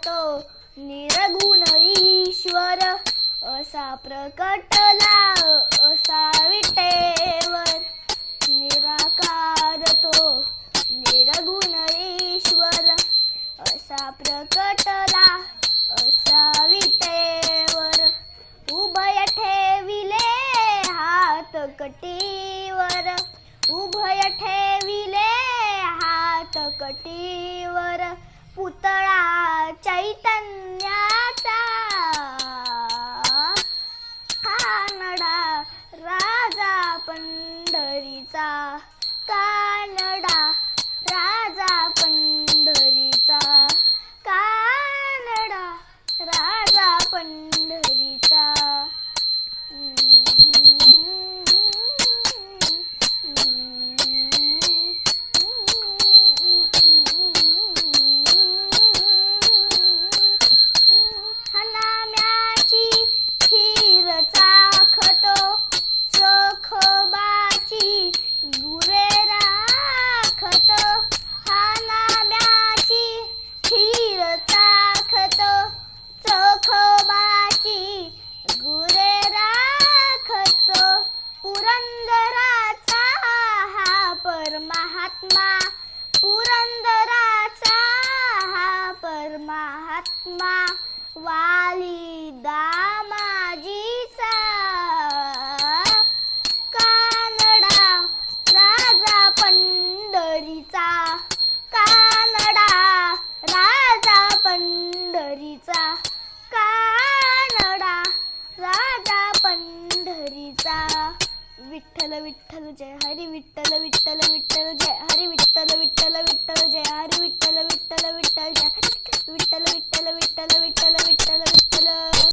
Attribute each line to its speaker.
Speaker 1: तो निर्गुण ईश्वर असा प्रकटला असा विटेवर निराकार तो निर्गुण ईश्वर असा प्रकटला असा विटेवर उभय ठेविले हात कटीवर उभय ठेविले हात कटीवर पुतळा चैतन्याचा कानडा राजा पंढरीचा कानडा राजा पंढरीचा कानडा राजा पंढरीचा हनाम्याची खीर चाखतो सखोबाची गुरे राखतो हनाम्याची खीर चाखतो सखोबाची गुरे राखतो पुरंदराचा हा परमात्मा पुरंदराचा हा परमात्मा वाली दामाजीचा कानडा राजा पंढरीचा कानडा राजा पंढरीचा कानडा राजा पंढरीचा विठ्ठल विठ्ठल जय हरी विठ्ठल विठ्ठल विठ्ठल जय हरी विठ्ठल विठ्ठल विठ्ठल जय हरी विठ्ठल विठ्ठल विठ्ठल जय विठ्ठल विठ्ठल विठ्ठल विठ्ठल विठ्ठल विठ्ठल